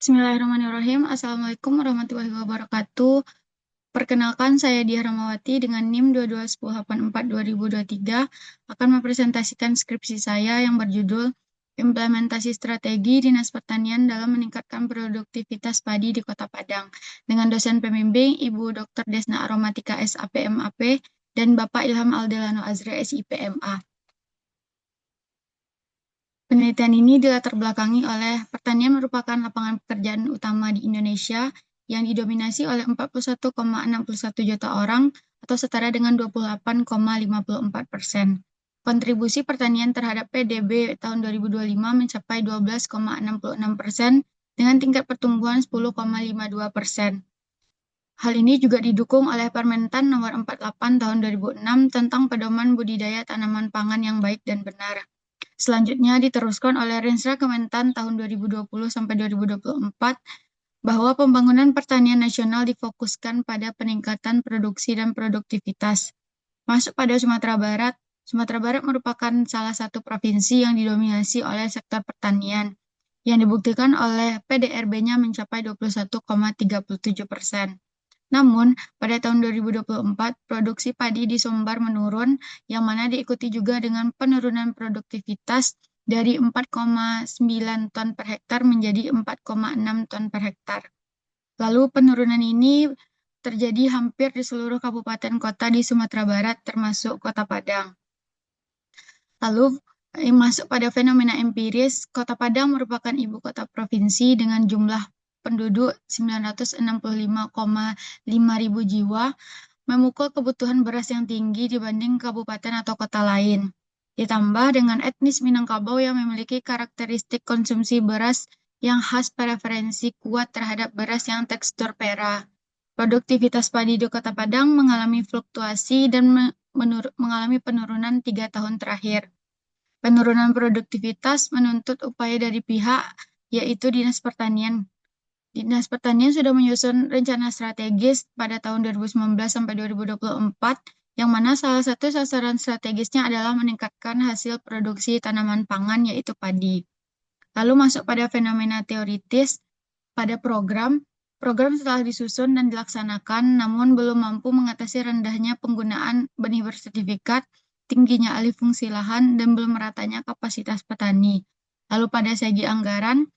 Bismillahirrahmanirrahim. Assalamualaikum warahmatullahi wabarakatuh. Perkenalkan, saya Diah Ramawati dengan NIM 221084-2023 akan mempresentasikan skripsi saya yang berjudul Implementasi Strategi Dinas Pertanian dalam Meningkatkan Produktivitas Padi di Kota Padang dengan dosen pembimbing Ibu Dr. Desna Aromatika SAPMAP dan Bapak Ilham Aldelano Azra SIPMA. Penelitian ini dilatar belakangi oleh pertanian merupakan lapangan pekerjaan utama di Indonesia yang didominasi oleh 41,61 juta orang atau setara dengan 28,54%. Kontribusi pertanian terhadap PDB tahun 2025 mencapai 12,66% dengan tingkat pertumbuhan 10,52%. Hal ini juga didukung oleh Permentan Nomor 48 Tahun 2006 tentang pedoman budidaya tanaman pangan yang baik dan benar. Selanjutnya diteruskan oleh Rensra Kementan tahun 2020 sampai 2024 bahwa pembangunan pertanian nasional difokuskan pada peningkatan produksi dan produktivitas. Masuk pada Sumatera Barat, Sumatera Barat merupakan salah satu provinsi yang didominasi oleh sektor pertanian, yang dibuktikan oleh PDRB-nya mencapai 21,37%. Namun, pada tahun 2024, produksi padi di Sumbar menurun, yang mana diikuti juga dengan penurunan produktivitas dari 4,9 ton per hektar menjadi 4,6 ton per hektar. Lalu penurunan ini terjadi hampir di seluruh kabupaten kota di Sumatera Barat, termasuk Kota Padang. Lalu masuk pada fenomena empiris, Kota Padang merupakan ibu kota provinsi dengan jumlah penduduk 965,5 ribu jiwa, memukul kebutuhan beras yang tinggi dibanding kabupaten atau kota lain. Ditambah dengan etnis Minangkabau yang memiliki karakteristik konsumsi beras yang khas preferensi kuat terhadap beras yang tekstur perak. Produktivitas padi di Kota Padang mengalami fluktuasi dan mengalami penurunan 3 tahun terakhir. Penurunan produktivitas menuntut upaya dari pihak, yaitu Dinas Pertanian. Dinas Pertanian sudah menyusun rencana strategis pada tahun 2019 sampai 2024, yang mana salah satu sasaran strategisnya adalah meningkatkan hasil produksi tanaman pangan, yaitu padi. Lalu masuk pada fenomena teoritis, pada program telah disusun dan dilaksanakan, namun belum mampu mengatasi rendahnya penggunaan benih bersertifikat, tingginya alih fungsi lahan, dan belum meratanya kapasitas petani. Lalu pada segi anggaran,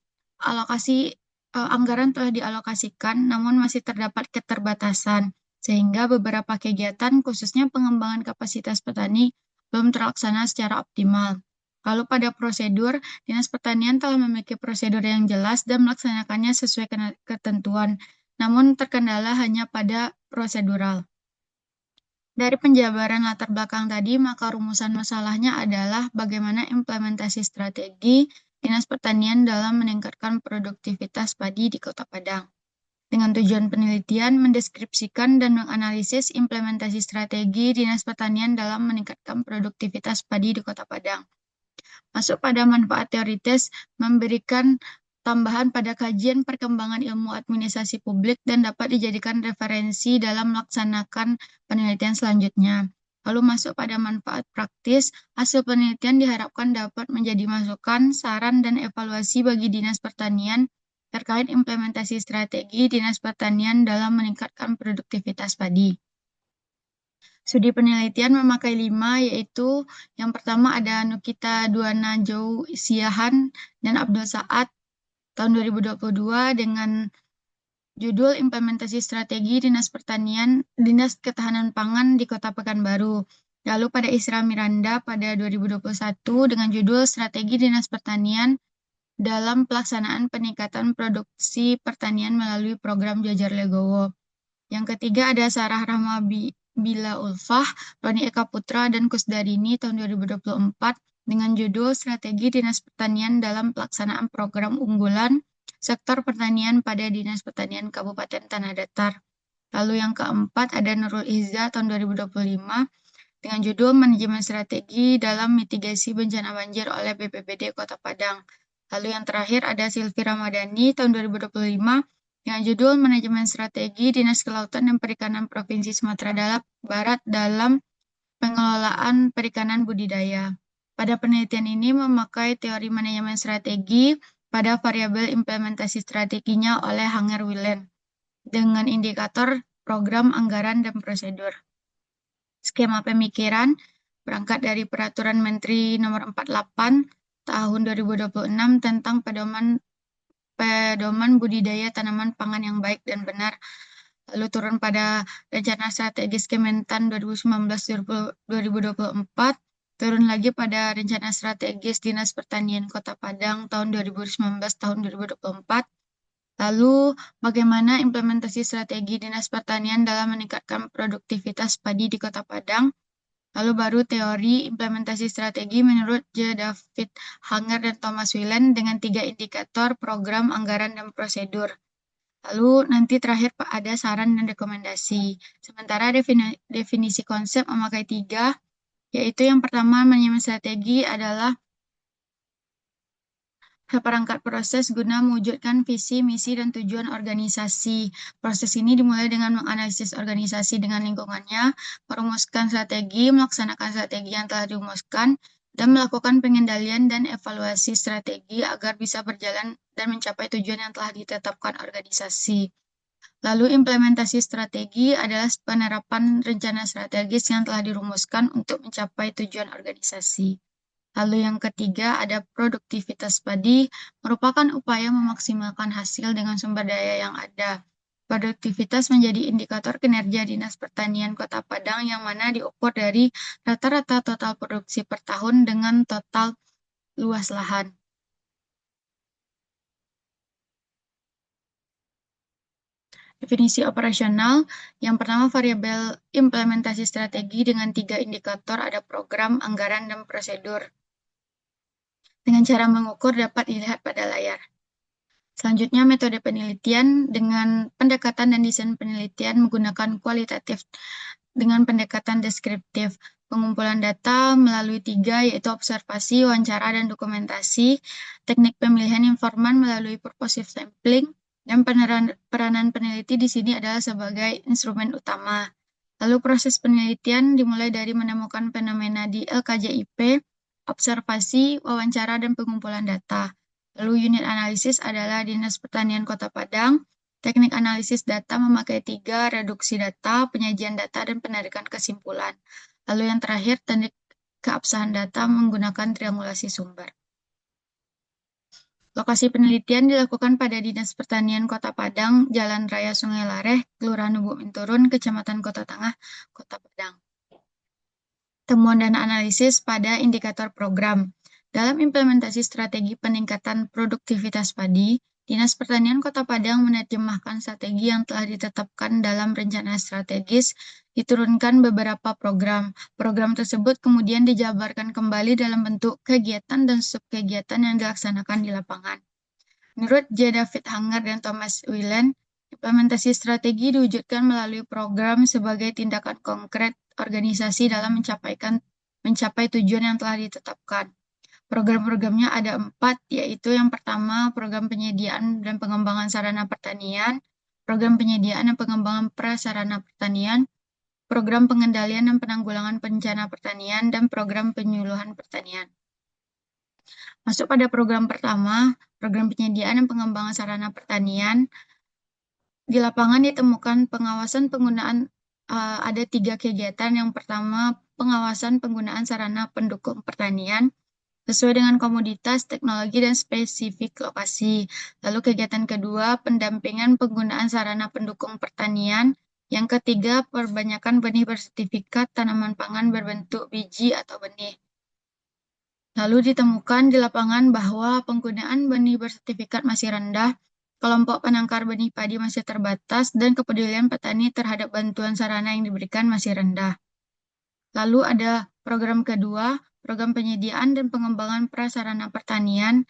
anggaran telah dialokasikan, namun masih terdapat keterbatasan, sehingga beberapa kegiatan, khususnya pengembangan kapasitas petani, belum terlaksana secara optimal. Lalu pada prosedur, Dinas Pertanian telah memiliki prosedur yang jelas dan melaksanakannya sesuai ketentuan, namun terkendala hanya pada prosedural. Dari penjabaran latar belakang tadi, maka rumusan masalahnya adalah bagaimana implementasi strategi Dinas Pertanian dalam meningkatkan produktivitas padi di Kota Padang. Dengan tujuan penelitian, mendeskripsikan dan menganalisis implementasi strategi Dinas Pertanian dalam meningkatkan produktivitas padi di Kota Padang. Masuk pada manfaat teoritis, memberikan tambahan pada kajian perkembangan ilmu administrasi publik dan dapat dijadikan referensi dalam melaksanakan penelitian selanjutnya. Lalu masuk pada manfaat praktis, hasil penelitian diharapkan dapat menjadi masukan, saran, dan evaluasi bagi Dinas Pertanian terkait implementasi strategi Dinas Pertanian dalam meningkatkan produktivitas padi. Studi penelitian memakai 5, yaitu yang pertama ada Nukita Duana Jou Siahan dan Abdul Saad tahun 2022 dengan judul Implementasi Strategi Dinas Pertanian, Dinas Ketahanan Pangan di Kota Pekanbaru. Lalu pada Isra Miranda pada 2021 dengan judul Strategi Dinas Pertanian dalam pelaksanaan peningkatan produksi pertanian melalui program Jajar Legowo. Yang ketiga ada Sarah Rahma Bila Ulfah, Roni Eka Putra, dan Kusdarini tahun 2024 dengan judul Strategi Dinas Pertanian dalam pelaksanaan program unggulan sektor pertanian pada Dinas Pertanian Kabupaten Tanah Datar. Lalu yang keempat ada Nurul Izza tahun 2025 dengan judul Manajemen Strategi dalam Mitigasi Bencana Banjir oleh BPBD Kota Padang. Lalu yang terakhir ada Silvi Ramadhani tahun 2025 dengan judul Manajemen Strategi Dinas Kelautan dan Perikanan Provinsi Sumatera Barat dalam Pengelolaan Perikanan Budidaya. Pada penelitian ini memakai teori manajemen strategi pada variabel implementasi strateginya oleh Hanger-Willen dengan indikator program, anggaran, dan prosedur. Skema pemikiran berangkat dari Peraturan Menteri Nomor 48 Tahun 2026 tentang pedoman budidaya tanaman pangan yang baik dan benar, lalu turun pada Rencana Strategis Kementan 2019-2024, turun lagi pada Rencana Strategis Dinas Pertanian Kota Padang tahun 2019 tahun 2024. Lalu, bagaimana implementasi strategi Dinas Pertanian dalam meningkatkan produktivitas padi di Kota Padang? Lalu baru teori implementasi strategi menurut J. David Hanger dan Thomas Whelan dengan 3 indikator, program, anggaran, dan prosedur. Lalu nanti terakhir ada saran dan rekomendasi. Sementara definisi konsep memakai 3, yaitu yang pertama manajemen strategi adalah seperangkat proses guna mewujudkan visi, misi, dan tujuan organisasi. Proses ini dimulai dengan menganalisis organisasi dengan lingkungannya, merumuskan strategi, melaksanakan strategi yang telah dirumuskan, dan melakukan pengendalian dan evaluasi strategi agar bisa berjalan dan mencapai tujuan yang telah ditetapkan organisasi. Lalu implementasi strategi adalah penerapan rencana strategis yang telah dirumuskan untuk mencapai tujuan organisasi. Lalu yang ketiga ada produktivitas padi, merupakan upaya memaksimalkan hasil dengan sumber daya yang ada. Produktivitas menjadi indikator kinerja Dinas Pertanian Kota Padang yang mana diukur dari rata-rata total produksi per tahun dengan total luas lahan. Definisi operasional, yang pertama variabel implementasi strategi dengan 3 indikator ada program, anggaran, dan prosedur. Dengan cara mengukur dapat dilihat pada layar. Selanjutnya, metode penelitian dengan pendekatan dan desain penelitian menggunakan kualitatif dengan pendekatan deskriptif. Pengumpulan data melalui 3, yaitu observasi, wawancara, dan dokumentasi. Teknik pemilihan informan melalui purposive sampling. Dan peranan peneliti di sini adalah sebagai instrumen utama. Lalu proses penelitian dimulai dari menemukan fenomena di LKJIP, observasi, wawancara, dan pengumpulan data. Lalu unit analisis adalah Dinas Pertanian Kota Padang. Teknik analisis data memakai 3, reduksi data, penyajian data, dan penarikan kesimpulan. Lalu yang terakhir, teknik keabsahan data menggunakan triangulasi sumber. Lokasi penelitian dilakukan pada Dinas Pertanian Kota Padang, Jalan Raya Sungai Lareh, Kelurahan Bukit Turun, Kecamatan Kota Tengah, Kota Padang. Temuan dan analisis pada indikator program. Dalam implementasi strategi peningkatan produktivitas padi, Dinas Pertanian Kota Padang menerjemahkan strategi yang telah ditetapkan dalam rencana strategis, diturunkan beberapa program. Program tersebut kemudian dijabarkan kembali dalam bentuk kegiatan dan subkegiatan yang dilaksanakan di lapangan. Menurut J. David Hanger dan Thomas Whelan, implementasi strategi diwujudkan melalui program sebagai tindakan konkret organisasi dalam mencapai tujuan yang telah ditetapkan. Program-programnya ada 4, yaitu yang pertama program penyediaan dan pengembangan sarana pertanian, program penyediaan dan pengembangan prasarana pertanian, program pengendalian dan penanggulangan bencana pertanian, dan program penyuluhan pertanian. Masuk pada program pertama, program penyediaan dan pengembangan sarana pertanian. Di lapangan ditemukan pengawasan penggunaan ada 3 kegiatan. Yang pertama, pengawasan penggunaan sarana pendukung pertanian sesuai dengan komoditas, teknologi, dan spesifik lokasi. Lalu kegiatan kedua, pendampingan penggunaan sarana pendukung pertanian. Yang ketiga, perbanyakan benih bersertifikat tanaman pangan berbentuk biji atau benih. Lalu ditemukan di lapangan bahwa penggunaan benih bersertifikat masih rendah, kelompok penangkar benih padi masih terbatas, dan kepedulian petani terhadap bantuan sarana yang diberikan masih rendah. Lalu ada program kedua, program penyediaan dan pengembangan prasarana pertanian.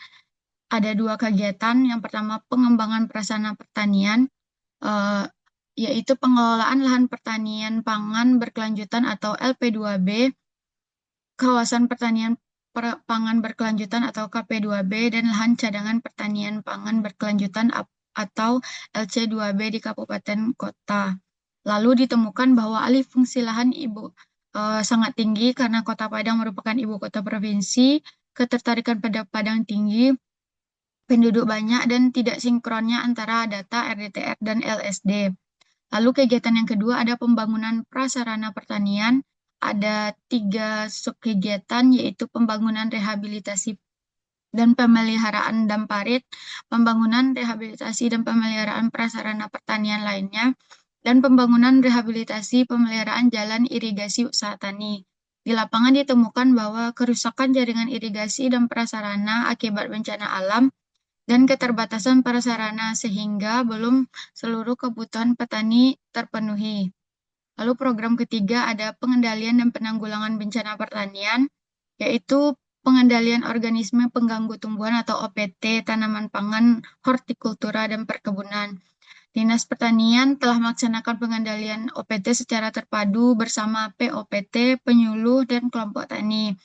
Ada 2 kegiatan. Yang pertama, pengembangan prasarana pertanian, yaitu pengelolaan lahan pertanian pangan berkelanjutan atau LP2B, kawasan pertanian pangan berkelanjutan atau KP2B, dan lahan cadangan pertanian pangan berkelanjutan atau LC2B di kabupaten kota. Lalu ditemukan bahwa alih fungsi lahan sangat tinggi karena Kota Padang merupakan ibu kota provinsi, ketertarikan pada Padang tinggi, penduduk banyak, dan tidak sinkronnya antara data RDTR dan LSD. Lalu kegiatan yang kedua ada pembangunan prasarana pertanian. Ada 3 subkegiatan, yaitu pembangunan rehabilitasi dan pemeliharaan dam parit, pembangunan rehabilitasi dan pemeliharaan prasarana pertanian lainnya, dan pembangunan rehabilitasi pemeliharaan jalan irigasi usaha tani. Di lapangan ditemukan bahwa kerusakan jaringan irigasi dan prasarana akibat bencana alam dan keterbatasan prasarana sehingga belum seluruh kebutuhan petani terpenuhi. Lalu program ketiga ada pengendalian dan penanggulangan bencana pertanian, yaitu pengendalian organisme pengganggu tumbuhan atau OPT, tanaman pangan, hortikultura, dan perkebunan. Dinas Pertanian telah melaksanakan pengendalian OPT secara terpadu bersama POPT, penyuluh, dan kelompok tani.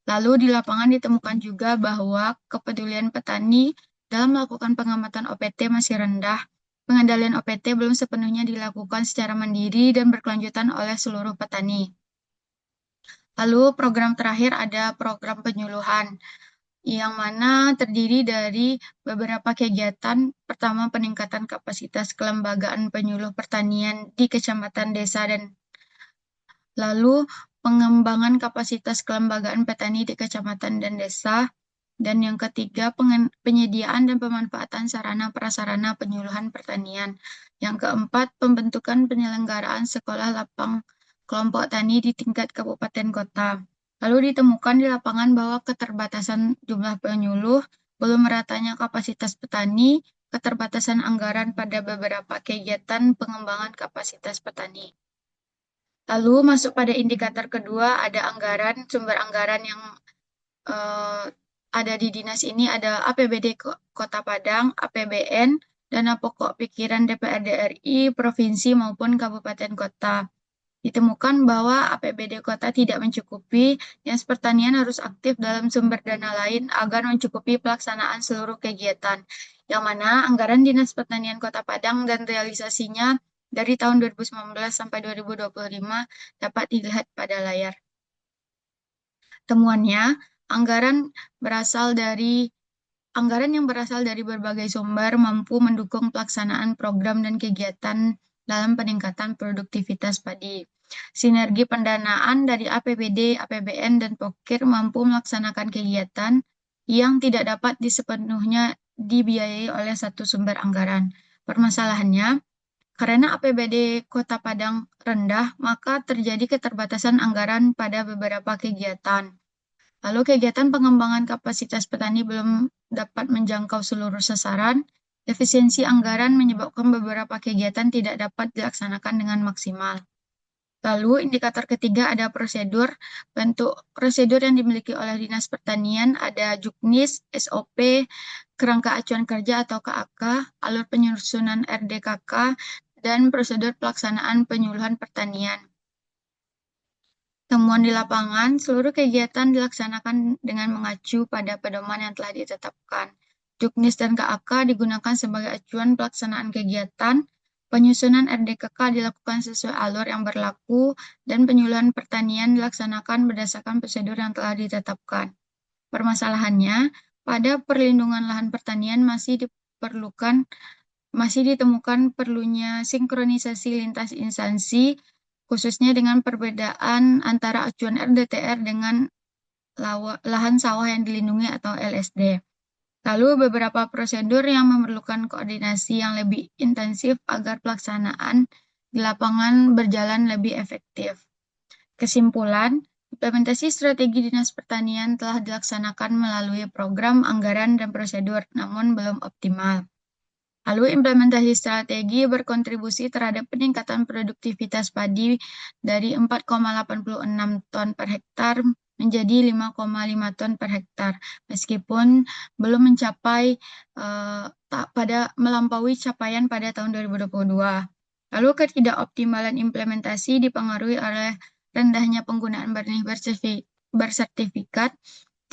Lalu di lapangan ditemukan juga bahwa kepedulian petani dalam melakukan pengamatan OPT masih rendah. Pengendalian OPT belum sepenuhnya dilakukan secara mandiri dan berkelanjutan oleh seluruh petani. Lalu program terakhir ada program penyuluhan, yang mana terdiri dari beberapa kegiatan. Pertama, peningkatan kapasitas kelembagaan penyuluh pertanian di kecamatan, desa, dan lalu pengembangan kapasitas kelembagaan petani di kecamatan dan desa. Dan yang ketiga, penyediaan dan pemanfaatan sarana prasarana penyuluhan pertanian. Yang keempat, pembentukan penyelenggaraan sekolah lapang kelompok tani di tingkat kabupaten kota. Lalu ditemukan di lapangan bahwa keterbatasan jumlah penyuluh, belum meratanya kapasitas petani, keterbatasan anggaran pada beberapa kegiatan pengembangan kapasitas petani. Lalu masuk pada indikator kedua, ada anggaran, sumber anggaran yang eh, ada di dinas ini ada APBD Kota Padang, APBN, dana pokok pikiran DPRD RI, provinsi maupun kabupaten kota. Ditemukan bahwa APBD kota tidak mencukupi, Dinas Pertanian harus aktif dalam sumber dana lain agar mencukupi pelaksanaan seluruh kegiatan, yang mana anggaran Dinas Pertanian Kota Padang dan realisasinya dari tahun 2019 sampai 2025 dapat dilihat pada layar. Temuannya, anggaran berasal dari anggaran yang berasal dari berbagai sumber mampu mendukung pelaksanaan program dan kegiatan dalam peningkatan produktivitas padi. Sinergi pendanaan dari APBD, APBN, dan Pokir mampu melaksanakan kegiatan yang tidak dapat sepenuhnya dibiayai oleh satu sumber anggaran. Permasalahannya, karena APBD Kota Padang rendah, maka terjadi keterbatasan anggaran pada beberapa kegiatan. Lalu kegiatan pengembangan kapasitas petani belum dapat menjangkau seluruh sasaran. Efisiensi anggaran menyebabkan beberapa kegiatan tidak dapat dilaksanakan dengan maksimal. Lalu indikator ketiga ada prosedur. Bentuk prosedur yang dimiliki oleh Dinas Pertanian ada Juknis, SOP, Kerangka Acuan Kerja atau KAK, alur penyusunan RDKK, dan prosedur pelaksanaan penyuluhan pertanian. Temuan di lapangan, seluruh kegiatan dilaksanakan dengan mengacu pada pedoman yang telah ditetapkan. Juknis dan KAK digunakan sebagai acuan pelaksanaan kegiatan, penyusunan RDKK dilakukan sesuai alur yang berlaku, dan penyuluhan pertanian dilaksanakan berdasarkan prosedur yang telah ditetapkan. Permasalahannya, pada perlindungan lahan pertanian masih ditemukan perlunya sinkronisasi lintas instansi, khususnya dengan perbedaan antara acuan RDTR dengan lahan sawah yang dilindungi atau LSD. Lalu beberapa prosedur yang memerlukan koordinasi yang lebih intensif agar pelaksanaan di lapangan berjalan lebih efektif. Kesimpulan, implementasi strategi Dinas Pertanian telah dilaksanakan melalui program, anggaran, dan prosedur, namun belum optimal. Lalu implementasi strategi berkontribusi terhadap peningkatan produktivitas padi dari 4,86 ton per hektar menjadi 5,5 ton per hektar, meskipun belum mencapai melampaui capaian pada tahun 2022. Lalu ketidakoptimalan implementasi dipengaruhi oleh rendahnya penggunaan benih bersertifikat,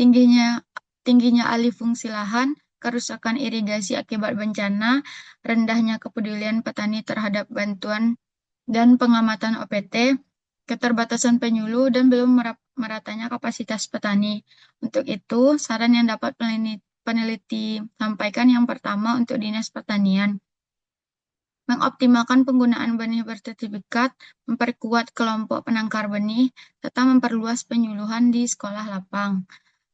tingginya alih fungsi lahan, kerusakan irigasi akibat bencana, rendahnya kepedulian petani terhadap bantuan dan pengamatan OPT, keterbatasan penyuluh, dan belum meratanya kapasitas petani. Untuk itu, saran yang dapat peneliti sampaikan yang pertama untuk Dinas Pertanian. Mengoptimalkan penggunaan benih bersertifikat, memperkuat kelompok penangkar benih, serta memperluas penyuluhan di sekolah lapang.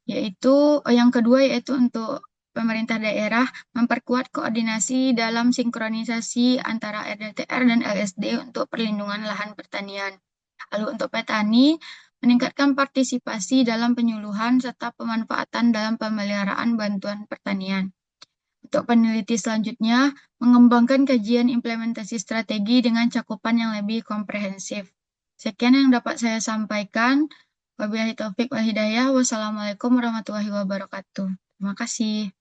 Yang kedua yaitu untuk pemerintah daerah memperkuat koordinasi dalam sinkronisasi antara RDTR dan LSD untuk perlindungan lahan pertanian. Lalu untuk petani, meningkatkan partisipasi dalam penyuluhan serta pemanfaatan dalam pemeliharaan bantuan pertanian. Untuk peneliti selanjutnya, mengembangkan kajian implementasi strategi dengan cakupan yang lebih komprehensif. Sekian yang dapat saya sampaikan. Wabillahi taufik wal hidayah. Wassalamualaikum warahmatullahi wabarakatuh. Terima kasih.